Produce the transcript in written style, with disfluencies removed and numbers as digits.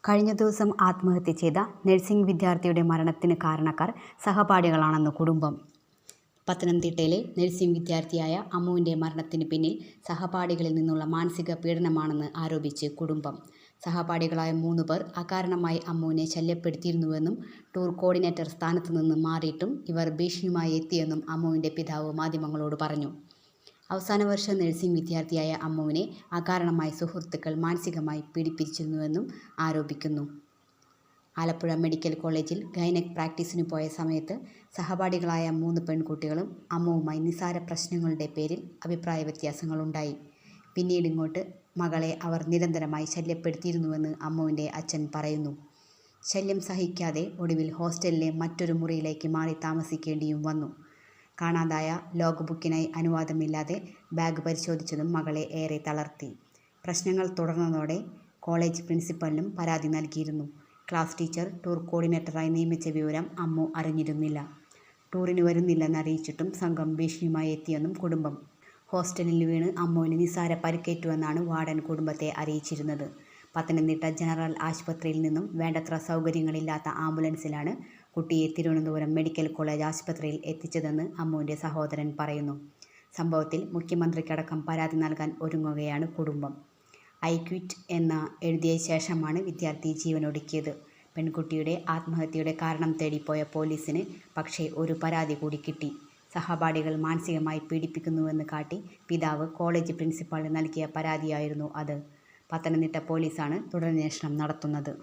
കഴിഞ്ഞ ദിവസം ആത്മഹത്യ ചെയ്ത നഴ്സിംഗ് വിദ്യാർത്ഥിയുടെ മരണത്തിന് കാരണക്കാർ സഹപാഠികളാണെന്ന് കുടുംബം. പത്തനംതിട്ടയിലെ നഴ്സിംഗ് വിദ്യാർത്ഥിയായ അമ്മുവിൻ്റെ മരണത്തിന് പിന്നിൽ സഹപാഠികളിൽ നിന്നുള്ള മാനസിക പീഡനമാണെന്ന് ആരോപിച്ച് കുടുംബം. സഹപാഠികളായ 3 പേർ അകാരണമായി അമ്മുവിനെ ശല്യപ്പെടുത്തിയിരുന്നുവെന്നും ടൂർ കോർഡിനേറ്റർ സ്ഥാനത്ത് നിന്ന് മാറിയിട്ടും ഇവർ ഭീഷണിയുമായി എത്തിയെന്നും അമ്മുവിൻ്റെ പിതാവ് മാധ്യമങ്ങളോട് പറഞ്ഞു. അവസാന വർഷ നഴ്സിംഗ് വിദ്യാർത്ഥിയായ അമ്മുവിനെ അകാരണമായി സുഹൃത്തുക്കൾ മാനസികമായി പീഡിപ്പിച്ചിരുന്നുവെന്നും ആരോപിക്കുന്നു. ആലപ്പുഴ മെഡിക്കൽ കോളേജിൽ ഗൈനക് പ്രാക്ടീസിന് പോയ സമയത്ത് സഹപാഠികളായ 3 പെൺകുട്ടികളും അമ്മുവുമായി നിസാര പ്രശ്നങ്ങളുടെ പേരിൽ അഭിപ്രായ വ്യത്യാസങ്ങളുണ്ടായി. പിന്നീടിങ്ങോട്ട് മകളെ അവർ നിരന്തരമായി ശല്യപ്പെടുത്തിയിരുന്നുവെന്ന് അമ്മുവിൻ്റെ അച്ഛൻ പറയുന്നു. ശല്യം സഹിക്കാതെ ഒടുവിൽ ഹോസ്റ്റലിലെ മറ്റൊരു മുറിയിലേക്ക് മാറി താമസിക്കേണ്ടിയും വന്നു. കാണാതായ ലോഗ് ബുക്കിനായി അനുവാദമില്ലാതെ ബാഗ് പരിശോധിച്ചതും മകളെ ഏറെ തളർത്തി. പ്രശ്നങ്ങൾ തുടർന്നതോടെ കോളേജ് പ്രിൻസിപ്പലിനും പരാതി നൽകിയിരുന്നു. ക്ലാസ് ടീച്ചർ ടൂർ കോർഡിനേറ്ററായി നിയമിച്ച വിവരം അമ്മു അറിഞ്ഞിരുന്നില്ല. ടൂറിന് വരുന്നില്ലെന്നറിയിച്ചിട്ടും സംഘം ഭീഷണിയുമായി എത്തിയെന്നും കുടുംബം. ഹോസ്റ്റലിൽ വീണ് അമ്മുവിന് നിസാര പരിക്കേറ്റുവെന്നാണ് വാർഡൻ കുടുംബത്തെ അറിയിച്ചിരുന്നത്. പത്തനംതിട്ട ജനറൽ ആശുപത്രിയിൽ നിന്നും വേണ്ടത്ര സൗകര്യങ്ങളില്ലാത്ത ആംബുലൻസിലാണ് കുട്ടിയെ തിരുവനന്തപുരം മെഡിക്കൽ കോളേജ് ആശുപത്രിയിൽ എത്തിച്ചതെന്ന് അമ്മുവിൻ്റെ സഹോദരൻ പറയുന്നു. സംഭവത്തിൽ മുഖ്യമന്ത്രിക്കടക്കം പരാതി നൽകാൻ ഒരുങ്ങുകയാണ് കുടുംബം. ഐ ക്വിറ്റ് എന്ന് എഴുതിയ ശേഷമാണ് വിദ്യാർത്ഥി ജീവനൊടുക്കിയത്. പെൺകുട്ടിയുടെ ആത്മഹത്യയുടെ കാരണം തേടിപ്പോയ പോലീസിന് പക്ഷേ ഒരു പരാതി കൂടി കിട്ടി. സഹപാഠികൾ മാനസികമായി പീഡിപ്പിക്കുന്നുവെന്ന് കാട്ടി പിതാവ് കോളേജ് പ്രിൻസിപ്പാളിന് നൽകിയ പരാതിയായിരുന്നു അത്. പത്തനംതിട്ട പോലീസാണ് തുടരന്വേഷണം നടത്തുന്നത്.